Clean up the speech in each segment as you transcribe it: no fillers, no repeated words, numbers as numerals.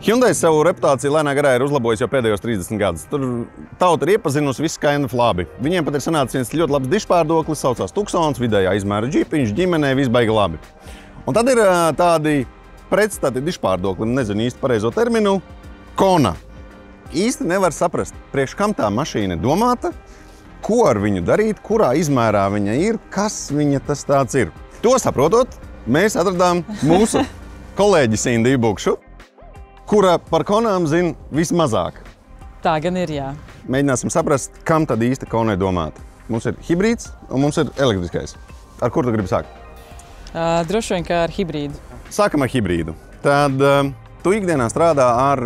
Hyundai savu reputāciju lēnā garā ir uzlabojusi jau pēdējos 30 gadus. Tur tauta ir iepazinusi visu kind of labi. Viņiem pat ir sanācis viens ļoti labs dišpārdoklis, saucās Tucsons, vidējā izmēra džipiņš, ģimenē, viss baigi labi. Un tad ir tādi pretstati dišpārdoklim, nezinu īsti pareizo terminu, Kona. Īsti nevar saprast, priekš kam tā mašīna ir domāta, ko ar viņu darīt, kurā izmērā viņa ir, kas viņa tas tāds ir. To saprotot, mēs atradām mūsu kolēģi Sindiju Bukšu, kura par Konām zina vismazāk. Tā gan ir, jā. Mēģināsim saprast, kam tad īsti Kona ir domāta. Mums ir hibrīds un mums ir elektriskais. Ar kur tu gribi sākt? Droši vien, kā ar hibrīdu. Sākam ar hibrīdu. Tad tu ikdienā strādā ar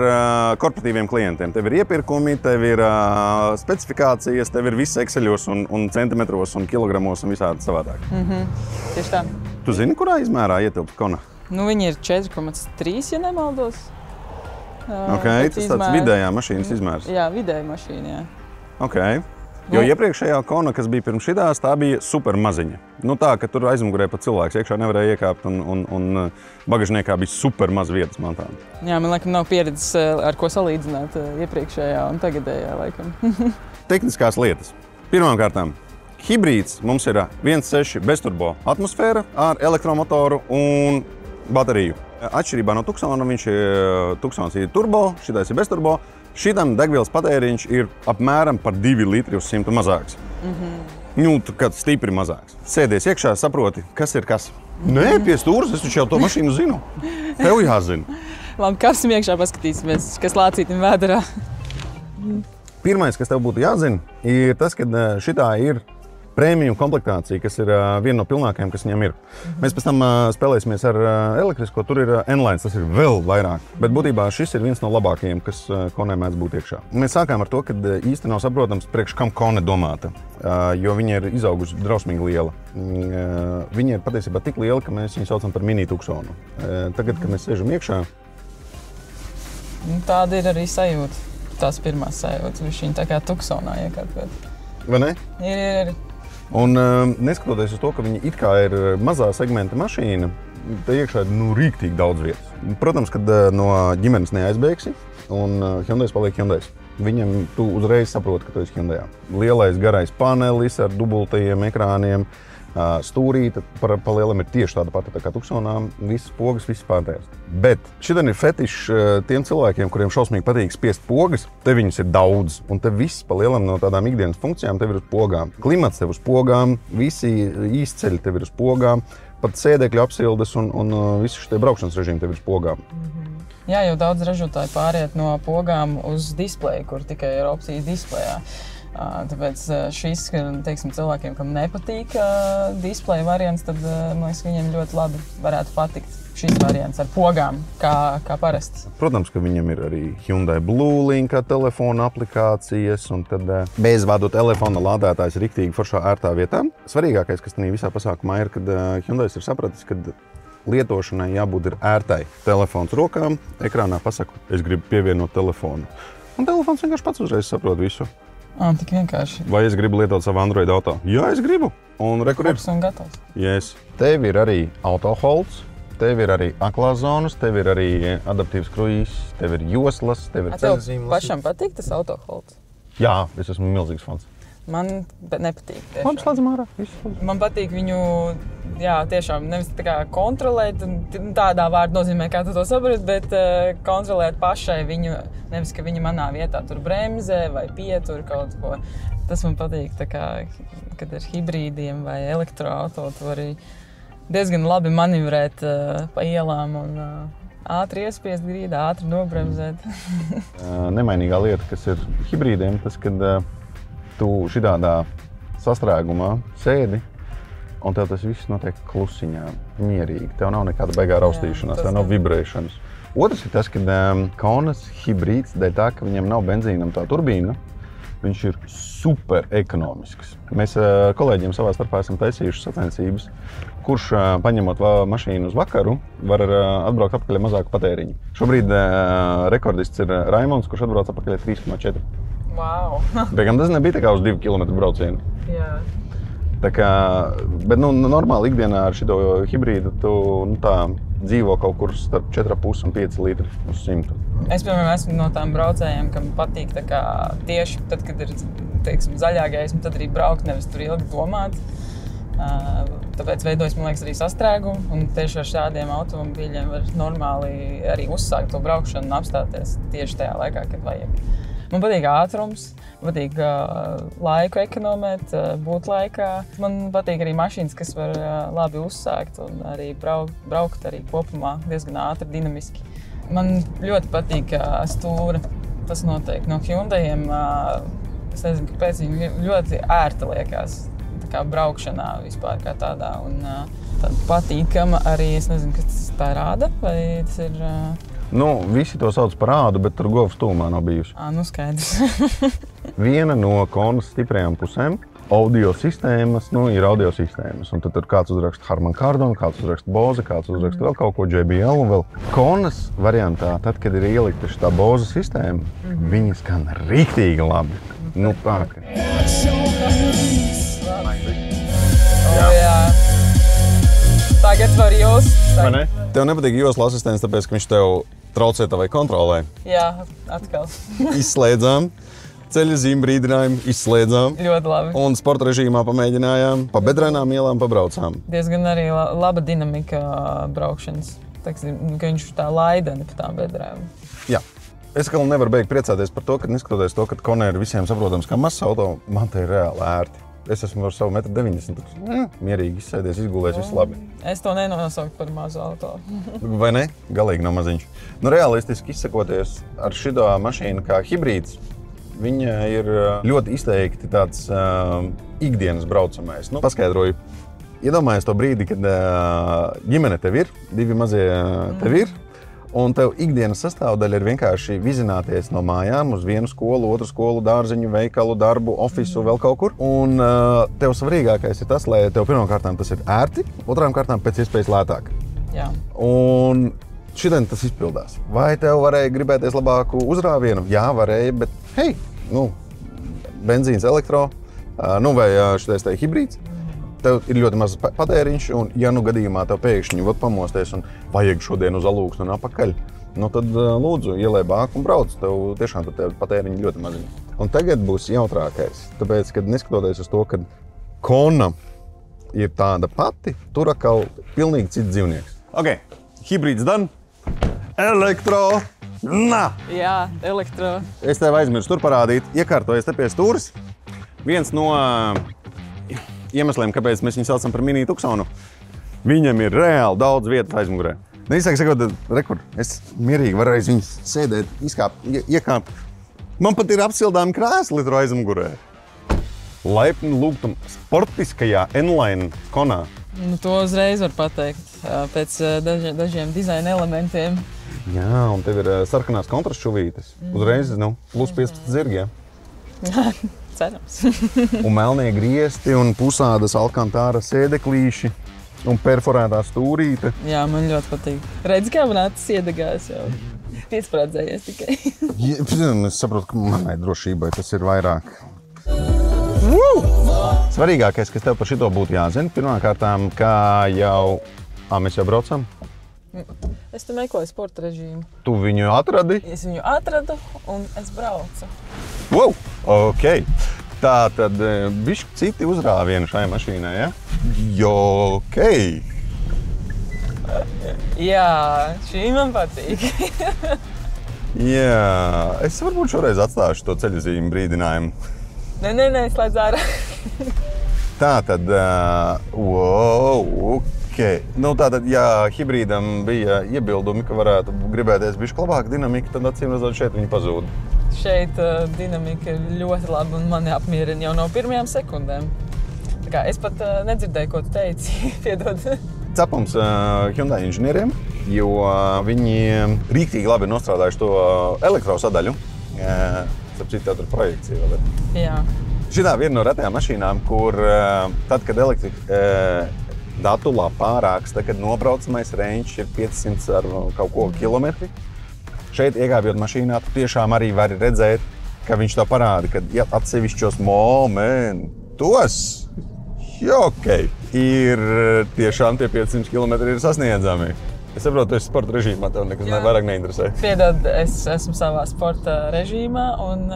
korporatīviem klientiem. Tev ir iepirkumi, tev ir specifikācijas, tev ir viss Exceļos un centimetros un kilogramos un visādi savādāk. Tieši tā. Tu zini, kurā izmērā ietilpst Kona? Nu, viņi ir 4,3, ja nemaldos. Tas tāds vidējā mašīnas izmērs. Jā, vidēja mašīna, jā. Jo iepriekšējā Kona, kas bija pirms šitās, tā bija super maziņa. Nu tā, ka tur aizmugurē pat cilvēks iekšā nevarēja iekāpt un bagažniekā bija super maz vietas mantām. Jā, man laikam nav pieredzes, ar ko salīdzināt iepriekšējā un tagadējā laikam. Tehniskās lietas. Pirmām kārtām, hibrīds mums ir 1.6 bezturbo atmosfēra ar elektromotoru un bateriju. Atšķirībā no Tucsona, Tucsons ir turbo, šitais ir bezturbo. Šitam degvielas patēriņš ir apmēram par 2 litri uz 100 mazāks. Nu, kad stipri mazāks. Sēdies iekšā, saproti, kas ir kas. Nē, pie stūras, es jau to mašīnu zinu. Tev jāzina. Labi, kāpsim iekšā, paskatīsimies, kas lācītim vēderā. Pirmais, kas tev būtu jāzina, ir tas, ka šitā ir prēmiju komplektācija, kas ir viena no pilnākajām, kas viņam ir. Mēs pēc tam spēlēsimies ar elektrisko, tur ir N-Lines, tas ir vēl vairāk. Bet būtībā šis ir viens no labākajiem, kas Konai mēdz būt iekšā. Mēs sākām ar to, ka īsti nav saprotams, priekš kam Kona domāta, jo viņa ir izaugusi drausmīgi liela. Viņa ir patiesībā tik liela, ka mēs viņu saucam par mini Tucsonu. Tagad, kad mēs sēžam iekšā... Tāda ir arī sajūta, tās pirmās sajūtas, viņa tā kā Tucsonā iekārtot. Vai ne? Ir. Un neskatoties uz to, ka viņa it kā ir mazā segmenta mašīna, te iekšā ir rīktīgi daudz vietas. Protams, kad no ģimenes neaizbēgsi un Hyundais paliek Hyundais. Viņam tu uzreiz saproti, ka tu esi Hyundajā. Lielais garais panelis ar dubultajiem ekrāniem, stūrīte pa lielam ir tieši tāda pati tā kā Tucsonā, visas pogas, visas pārtējās. Bet šitien ir fetišs tiem cilvēkiem, kuriem šausmīgi patīk spiest pogas, te viņas ir daudz, un te viss pa lielam no tādām ikdienas funkcijām tev ir uz pogām. Klimats tev uz pogām, visi īsceļi tev ir uz pogām, pat sēdekļu apsildes un visi šitie braukšanas režīmi tev ir uz pogām. Jā, jau daudz ražotāji pāriet no pogām uz displeju, kur tikai ir opcijas displejā. Tāpēc šis, teiksim, cilvēkiem, kam nepatīk displeja variants, tad, man liekas, viņiem ļoti labi varētu patikt šis variants ar pogām, kā parasti. Protams, ka viņam ir arī Hyundai Blue Link telefona aplikācijas, un tad bezvadu telefona lādētājs riktīgi foršā ērtā vietā. Svarīgākais, kas tajā visā pasākumā ir, kad Hyundais ir sapratis, ka lietošanai jābūt ir ērtai. Telefons rokām, ekrānā pasaka, es gribu pievienot telefonu. Un telefons vienkārši pats uzreiz saprot visu. Tik vienkārši. Vai es gribu lietot savu Android auto? Jā, es gribu. Un rekur ir. Un gatavs. Yes. Tev ir arī auto holds, tev ir arī aklās zonas, tev ir arī adaptīvs kruīzs, tev ir joslas, tev ir ceļzīmes. Tev pašam patīk tas auto holds? Jā, es esmu milzīgs fans. Man nepatīk. Labi, slēdzam ārā. Man patīk viņu, jā, tiešām nevis tā kā kontrolēt, tādā vārda nozīmē, kā tu to saprati, bet kontrolēt pašai viņu, nevis, ka viņa manā vietā tur bremzē vai pietur kaut ko. Tas man patīk, tā kā, kad ar hibrīdiem vai elektroauto, tu vari diezgan labi manivrēt pa ielām un ātri iespiest grīdu, ātri nobremzēt. Nemainīgā lieta, kas ir hibrīdiem, tas, kad tu šitādā sastrēgumā sēdi, un tev tas viss notiek klusiņā, mierīgi. Tev nav nekāda beigā raustīšanās, tev nav vibrēšanas. Otrs ir tas, ka Konas hibrīds, dēļ tā, ka viņam nav benzīnam tā turbīna, viņš ir super ekonomisks. Mēs kolēģiem savā starpā esam taisījuši sacensības, kurš paņemot mašīnu uz vakaru, var atbraukt atpakaļ mazāku patēriņu. Šobrīd rekordists ir Raimonds, kurš atbrauc atpakaļ 3,4. Wow! Beigām tas nebija tā kā uz 2 kilometru braucienu. Jā. Tā kā, bet normāli ikdienā ar šito hibrīdu tu dzīvo kaut kur starp 4,5 un 5 litri uz 100. Es, piemēram, esmu no tām braucējiem, kam patīk tā kā tieši tad, kad ir, teiksim, zaļā gaisma, tad arī braukt, nevis tur ilgi domāt. Tāpēc veidojas, man liekas, arī sastrēgumu, un tieši ar šādiem automobīļiem var normāli arī uzsākt to braukšanu un apstāties tieši tajā laikā, kad vajag. Man patīk ātrums, man patīk laiku ekonomēt, būt laikā. Man patīk arī mašīnas, kas var labi uzsākt un arī braukt arī kopumā diezgan ātri, dinamiski. Man ļoti patīk stūra, tas noteikti no Hyundaiiem. Es nezinu, kāpēc viņi ļoti ērti liekas. Kā braukšanā vispār kā tādā, un tāda patīkama arī, es nezinu, kas tas tā rāda, vai tas ir... Nu, visi to sauc par rādu, bet tur govs tūmā nav bijuši. Nu skaidrs. Viena no Konas stiprajām pusēm audio sistēmas, ir audio sistēmas, un tad tur kāds uzraksta Harman Kardon, kāds uzraksta Bose, kāds uzraksta vēl kaut ko JBL, un vēl Konas variantā, tad, kad ir ielikta šitā Bose sistēma, viņi skan riktīgi labi. Nu tā, ka... Jā. Tagad var just. Vai ne? Tev nepatīk josla asistents, tāpēc, ka viņš tev traucē tavai kontrolē. Jā, atkal. Izslēdzām, ceļa zīme brīdinājumu, izslēdzām. Ļoti labi. Un sporta režīmā pamēģinājām, pa bedrēnām ielām pabraucām. Diezgan arī laba dinamika braukšanas. Teiksim, ka viņš tā laidani pa tām bedrēm. Jā. Es vēl nevaru beigt priecāties par to, ka neskatoties to, ka Kona ir visiem saprotams kā mazs auto, man te ir reāli ērti. Es esmu ar savu 1,90 m, mierīgi izsēdies, izgulēs, viss labi. Es to nenosauktu par mazu auto. Vai ne? Galīgi nav maziņš. Nu, realistiski izsakoties ar šito mašīnu kā hibrīds, viņa ir ļoti izteikti tāds ikdienas braucamais. Nu, paskaidroju. Iedomājies to brīdi, kad ģimene tev ir, divi mazie tev ir, un tev ikdienas sastāvdaļa ir vienkārši vizināties no mājām uz vienu skolu, otru skolu, dārziņu, veikalu, darbu, ofisu, vēl kaut kur. Un tev svarīgākais ir tas, lai tev pirmkārtām tas ir ērti, otrām kārtām pēc iespējas lētāk. Jā. Un šodien tas izpildās. Vai tev varēja gribēties labāku uzrāvienu? Jā, varēja, bet hei, benzīns, elektro, vai šitais te hibrīds. Tev ir ļoti mazs patēriņš, un ja gadījumā tev pēkšņi pamosties un vajag šodien uz alūksni un apakaļ, tad lūdzu ielej bāku un brauc. Tev tiešām tev patēriņi ļoti maziņi. Un tagad būs jautrākais, tāpēc, kad neskatoties uz to, ka Kona ir tāda pati, tur atkal pilnīgi cits dzīvnieks. Ok, hibrīds done, elektro, Jā, elektro. Es tev aizmirsu tur parādīt, iekārtojies te pie stūres. Viens no iemesliem, kāpēc mēs viņu saucam par mini tuksonu, viņam ir reāli daudz vietas aizmugurē. Neizsaka sakot, es mierīgi varu aiz viņas sēdēt, izkāpt, iekāpt. Man pat ir apsildāmi krēsli tur aizmugurē. Laipni lūgtum sportiskajā N-Line Konā. To uzreiz var pateikt, pēc dažiem dizaina elementiem. Jā, un tev ir sarkanās kontrastu šuvītes. Uzreiz, plus 15 zirgi, jā. Cerams. Un melnie griesti un pusādas alkantāra sēdeklīši un perforētā stūrīte. Jā, man ļoti patīk. Redzi, kā man acis iedegās jau. Piesprādzējies tikai. Es saprotu, ka manai drošībai tas ir vairāk. Svarīgākais, kas tev par šito būtu jāzina, pirmkārtām, kā mēs jau braucam? Es te meklēju sporta režīmu. Tu viņu atradi? Es viņu atradu un es braucu. Wow, ok. Tā tad bišķi citi uzrāvieni šai mašīnai, ja? Jo, ok. Jā, šī man patīk. Jā, es varbūt šoreiz atstāšu to ceļazīmu brīdinājumu. Nē, slēdz ārā. Tā tad, ok. Tātad, ja hibrīdam bija iebildumi, ka varētu gribēties bišķi labāk dinamika, tad acīm redzot šeit viņi pazūd. Šeit dinamika ir ļoti laba un mani apmierina jau no pirmajām sekundēm. Tā kā es pat nedzirdēju, ko tu teici, piedod. Cepums Hyundai inženieriem, jo viņi rīktīgi labi ir nostrādājuši to elektrosadaļu. Starp citu, tev tur projekcija vēl ir. Jā. Šitā viena no retajām mašīnām, kur tad, kad elektrika datu lapā raksta, kad nobraucamais range ir 500 ar kaut ko kilometri, šeit iegābjot mašīnā, tu tiešām arī vari redzēt, ka viņš to parāda, ka atsevišķos momentos, ok, ir tiešām tie 500 km ir sasniedzami. Es saprotu, tu esi sporta režīmā, tev nekas vairāk neinteresē. Piedod, es esmu savā sporta režīmā un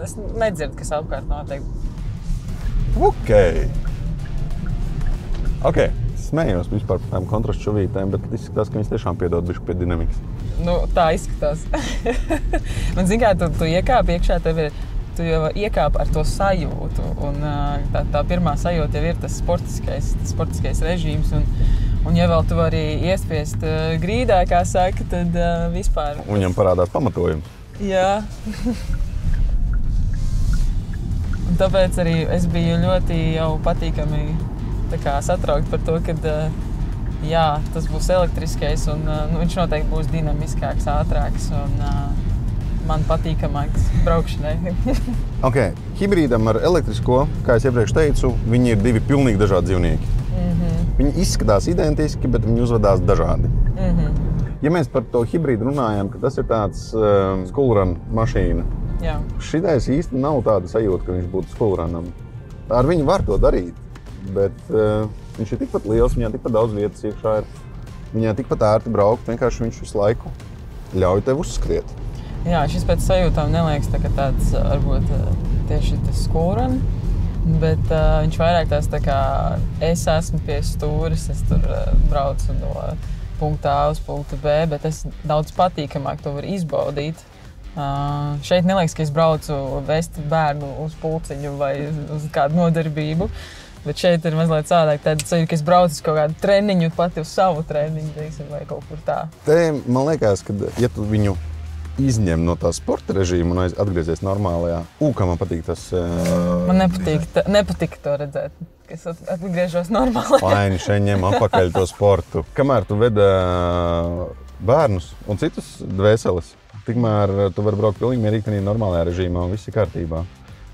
es nedzirdu, kas apkārt notiek. Ok. Smējos vispār par tām kontrastu šuvītēm, bet izskatās, ka viņas tiešām piedod bišķi pie dinamikas. Nu, tā izskatās. Man zin kā, tu iekāpi iekšā, tu jau iekāpi ar to sajūtu. Un tā pirmā sajūta jau ir tas sportiskais režīms. Un ja vēl tu vari iespiest grīdā, kā saka, tad vispār... Un viņam parādās pamatojums. Jā. Un tāpēc arī es biju ļoti jau patīkami satraukti par to, ka tas būs elektriskais un viņš noteikti būs dinamiskāks, ātrāks un man patīkamāks braukšanai. Ok, hibrīdam ar elektrisko, kā es iepriekš teicu, viņi ir divi pilnīgi dažādi dzīvnieki. Viņi izskatās identiski, bet viņi uzvedās dažādi. Ja mēs par to hibrīdu runājam, ka tas ir tāds skulrun mašīna, šitais īsti nav tāda sajūta, ka viņš būtu skulrunam. Ar viņu var to darīt, bet viņš ir tikpat liels, viņā tikpat daudz vietas iekšā ir. Viņā tikpat ērti braukt, vienkārši viņš visu laiku ļauj tev uzskriet. Jā, šis pēc sajūtām neliekas tāds, varbūt tieši tas skulrun. Bet viņš vairāk tās es esmu pie stūris, es tur braucu no punkta A uz punktu B, bet es daudz patīkamāk to varu izbaudīt. Šeit neliekas, ka es braucu vest bērnu uz pulciņu vai uz kādu nodarbību, bet šeit ir mazliet sādāk tāda ceļa, ka es braucu uz kaut kādu treniņu, pati uz savu treniņu, teiksim, vai kaut kur tā. Te man liekas, ka ja tu viņu izņem no tā sporta režīma un atgriezies normālajā. Kā man patīk tas... Man nepatīk to redzēt, ka es atgriežos normālajā. Faini, šeit ņem apakaļ to sportu. Kamēr tu veda bērnus un citus dvēseles, tikmēr tu vari braukt pilnīgi mierīgi normālajā režīmā un viss ir kārtībā.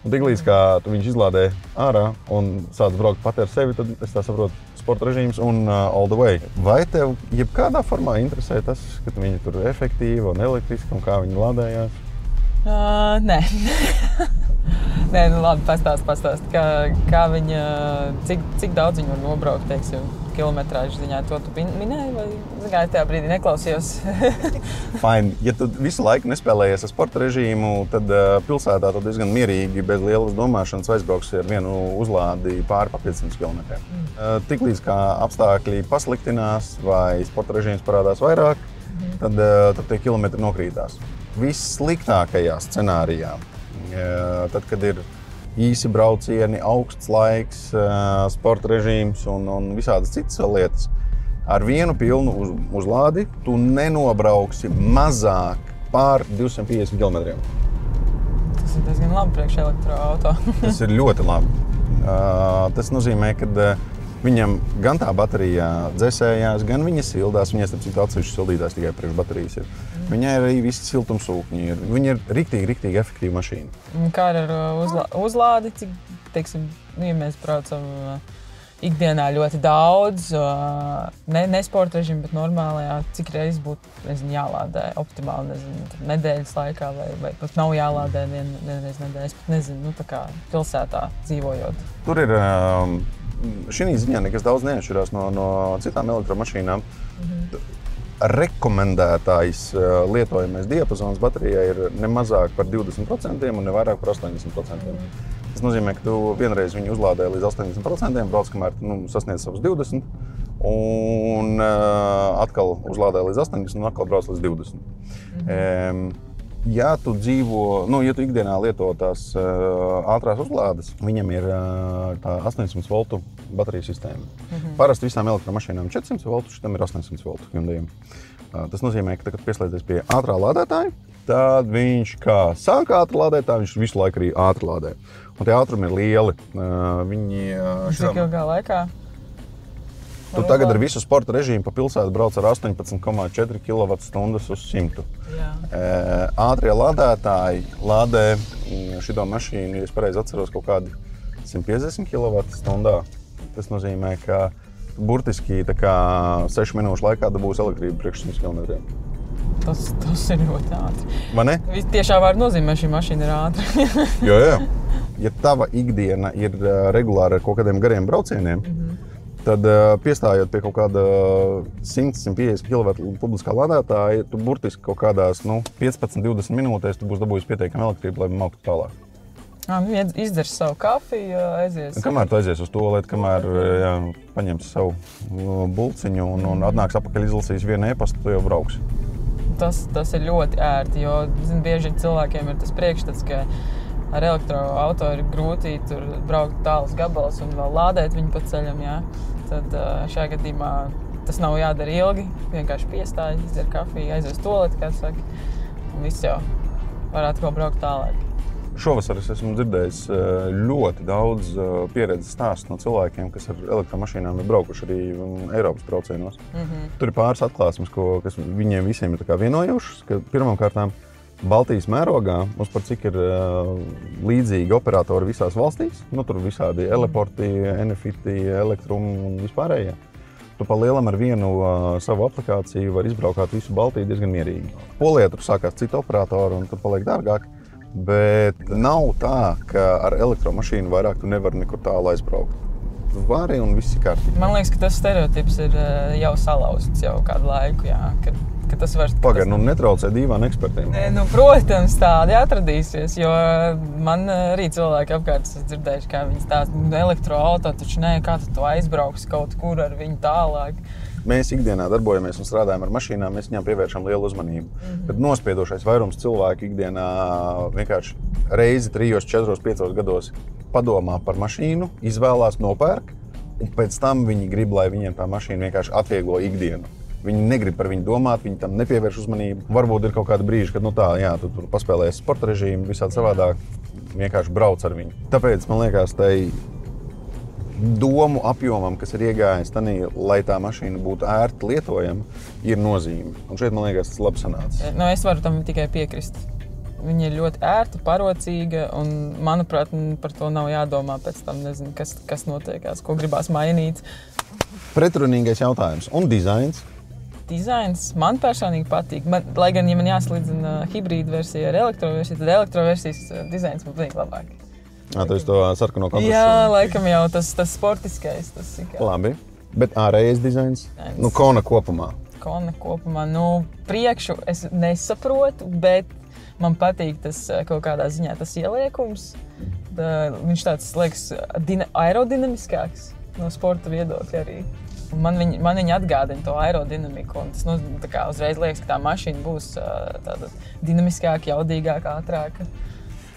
Un tiklīdz kā tu viņš izlādē ārā un sāc braukt pati ar sevi, tad es tā saprotu, sporta režīms un all the way. Vai tev jebkādā formā interesē tas, ka viņi tur ir efektīvi un elektriski un kā viņi lādējās? Nē. Nē, nu labi, pastāst. Kā viņa, cik daudz viņi var nobraukt, teiksim, kilometrāžu ziņā, to tu minēji vai tajā brīdī neklausījos? Fine. Ja tu visu laiku nespēlējies ar sporta režīmu, tad pilsētā tu diezgan mierīgi, bez lielas domāšanas aizbrauksi ar vienu uzlādi pāri pa 500 km. Tiklīdz kā apstākļi pasliktinās vai sporta režīms parādās vairāk, tad tie kilometri nokrītās. Vissliktākajā scenārijā, tad, kad ir īsi braucieni, augsts laiks, sporta režīms un visādas citas lietas, ar vienu pilnu uzlādi tu nenobrauksi mazāk pār 250 km. Tas ir diezgan labi priekš elektroauto. Tas ir ļoti labi. Tas nozīmē, ka viņam gan tā baterija dzēsējās, gan viņa sildās. Viņai starp citu atsevišķi sildītājs tikai priekš baterijas ir. Viņai arī visi siltumsūkņi ir. Viņa ir riktīgi efektīva mašīna. Kā ar uzlādi, cik, teiksim, ja mēs braucam ikdienā ļoti daudz, ne sporta režīmu, bet normālajā, cik reizes būtu jālādē optimāli, nedēļas laikā vai pat nav jālādē vienreiz nedēļas, es pat nezinu, tā kā pilsētā dzīvojot. Tur ir šī ziņā nekas daudz neatšķirās no citām elektromašīnām. Rekomendētājs lietojamais diapazons baterijai ir ne mazāk par 20% un ne vairāk par 80%. Tas nozīmē, ka tu vienreiz viņu uzlādē līdz 80%, brauc, kamēr sasniedz savus 20%, un atkal uzlādē līdz 80% un atkal brauc līdz 20%. Ja tu ja tu ikdienā lieto tās ātrās uzlādes, viņam ir tā 800 voltu baterijas sistēma. Parasti visām elektromašīnām 400 voltu, šitam ir 800 voltu Hyundai. Tas nozīmē, ka, kad pieslēdzies pie ātrā lādētāja, tad viņš kā sāk ātri lādētāji, viņš visu laiku arī ātri lādē. Un tie ātrumi ir lieli. Cik ilgā laikā? Tu tagad ar visu sporta režīmu pa pilsētu brauc ar 18,4 kWh uz 100. Ātrie lādētāji lādē šito mašīnu, ja es pareizi atceros, kaut kādi 150 kWh. Tas nozīmē, ka burtiski 6 minūšu laikā dabūs elektrību priekš 100 km. Tas ir ļoti ātri. Vai ne? Tiešā vārda nozīmē, šī mašīna ir ātra. Jā. Ja tava ikdiena ir regulāri ar kaut kādiem gariem braucieniem, tad piestājot pie kaut kāda 100-150 kW publiskā lādētāja, tu burtiski kaut kādās 15-20 minūtēs tu būsi dabūjis pietiekami elektrību, lai mauktu tālāk. Izdzer savu kafiju, aizies. Kamēr tu aizies uz tualeti, kamēr paņemsi savu bulciņu un atnāks apakaļ izlasīs vienu e-pastu, tu jau brauksi. Tas ir ļoti ērti, jo bieži cilvēkiem ir tas priekšstats, ka ar elektroauto ir grūti tur braukt tālus gabalus un vēl lādēt viņu pa ceļam. Jā. Tad šajā gadījumā tas nav jādara ilgi, vienkārši piestāj, izdzer kafiju, aizies tualeti, kā saka, un viss jau varētu ko braukt tālāk. Šovasar es esmu dzirdējis ļoti daudz pieredzes stāstu no cilvēkiem, kas ar elektromašīnām ir braukuši arī Eiropas braucienos. Tur ir pāris atklāsmes, kas viņiem visiem ir tā kā vienojušas, ka pirmkārtām Baltijas mērogā mums par cik ir līdzīgi operatori visās valstīs, tur visādi Eleporti, Enefiti, Elektrum un vispārējie. Tu pa lielam ar vienu savu aplikāciju var izbraukāt visu Baltiju diezgan mierīgi. Polijā tur sākās cita operatora un tur paliek dārgāk. Bet nav tā, ka ar elektromašīnu vairāk tu nevari nekur tālu aizbraukt. Tu vari un viss ir kārtībā. Man liekas, ka tas stereotips ir jau salauzts jau kādu laiku, jā, ka tas var... Pagaid, netraucē dīvāni ekspertiem. Protams, tādi atradīsies, jo man arī cilvēki apkārt esmu dzirdējuši, kā viņi stāsta, elektroauto, taču kā tu to aizbrauks kaut kur ar viņu tālāk. Mēs ikdienā darbojamies un strādājam ar mašīnām, mēs viņām pievēršam lielu uzmanību. Bet nospiedošais vairums cilvēku ikdienā vienkārši reizi 3, 4, 5 gados padomā par mašīnu, izvēlās, nopērk, un pēc tam viņi grib, lai viņiem tā mašīna vienkārši atvieglo ikdienu. Viņi negrib par viņu domāt, viņi tam nepievērš uzmanību. Varbūt ir kaut kādi brīži, kad tu tur paspēlējies sporta režīmu, visādi savādāk, vienkārši brauc ar viņu. Tāpēc, man liekas, tai domu apjomam, kas ir iegājis tanī, lai tā mašīna būtu ērti lietojama, ir nozīme. Un šeit, man liekas, tas labi sanācis. Es varu tam tikai piekrist. Viņa ir ļoti ērta, parocīga, un, manuprāt, par to nav jādomā pēc tam, nezinu, kas notiekās, ko gribās mainīt. Pretrunīgais jautājums. Un dizains? Dizains man personīgi patīk. Lai gan, ja man jāslīdzina hibrīda versija ar elektroversiju, tad elektroversijas dizains man patīk labāk. Tu esi to sarkano kontrastu? Jā, laikam jau tas sportiskais. Tas ir labi. Bet ārējais dizains? Kona kopumā? Kona kopumā. Priekšu es nesaprotu, bet man patīk tas kaut kādā ziņā tas ieliekums. Viņš tāds, liekas, aerodinamiskāks no sporta viedokļa arī. Man viņa atgādina to aerodinamiku, un tas tā kā uzreiz liekas, ka tā mašīna būs tāda dinamiskāka, jaudīgāka, ātrāka.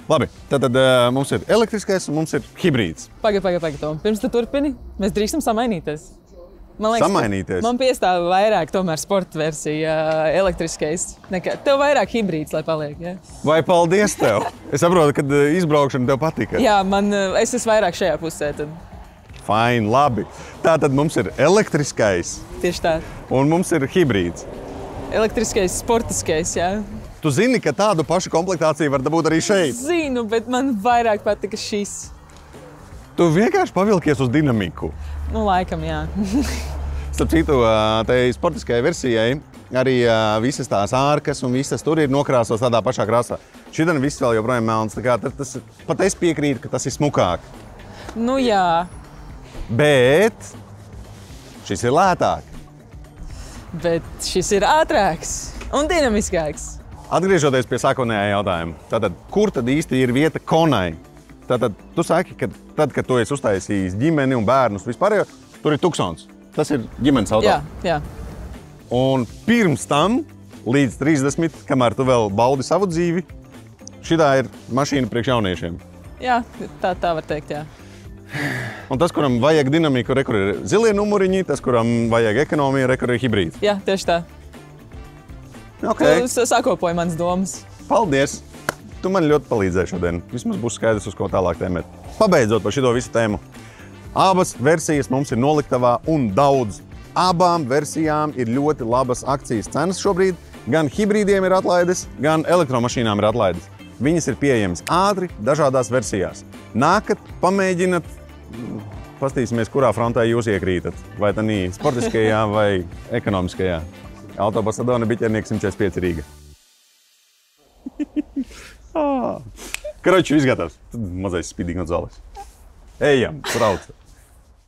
Labi, tad mums ir elektriskais un mums ir hibrīds. Pagaid, Tom. Pirms tu turpini, mēs drīkstam samainīties. Man liekas, samainīties? Man piestāv vairāk tomēr sporta versija elektriskais. Tev vairāk hibrīds, lai paliek, jā? Vai paldies tev? Es saprotu, ka izbraukšana tev patika. Jā, es esmu vairāk šajā pusē tad. Fine, labi. Tātad mums ir elektriskais. Tieši tā. Un mums ir hibrīds. Elektriskais, sportiskais, jā. Tu zini, ka tādu pašu komplektāciju var dabūt arī šeit? Zinu, bet man vairāk patika šis. Tu vienkārši pavilkies uz dinamiku. Laikam, jā. Starp citu, tai sportiskajai versijai arī visas tās ārkas un visas tur ir nokrāsos tādā pašā krāsā. Šitan viss vēl joprojām melns. Pat es piekrītu, ka tas ir smukāk. Jā. Bet šis ir lētāk. Bet šis ir ātrāks un dinamiskāks. Atgriežoties pie sākotnējā jautājuma, tātad, kur tad īsti ir vieta konai? Tātad, tu saki, ka tad, kad tu esi uztaisījis ģimeni un bērnus vispārējo, tur ir tuksons. Tas ir ģimenes auto. Jā. Un pirms tam, līdz 30, kamēr tu vēl baudi savu dzīvi, šitā ir mašīna priekš jauniešiem. Jā, tā var teikt, jā. Un tas, kuram vajag dinamiku, kur ir zilie numuriņi, tas, kuram vajag ekonomiju, kur ir hibrīds. Jā, tieši tā. Okay. Tu sakopoji manas domas. Paldies! Tu man ļoti palīdzēji šodien. Vismaz būs skaidrs, uz ko tālāk tēmēt. Pabeidzot par šito visu tēmu. Abas versijas mums ir noliktavā un daudz. Abām versijām ir ļoti labas akcijas cenas šobrīd. Gan hibrīdiem ir atlaides, gan elektromašīnām ir atlaides. Viņas ir pieejamas ātri, dažādās versijās. Nākat, pamēģinat, pastīsimies, kurā frontē jūs iekrītat. Vai tanī sportiskajā vai ekonomiskajā. Autobus Adona Biķernieks 145 Rīga. Karoči, viss gatavs. Tad mazais spīdīgi no zāles. Ejam, brauc.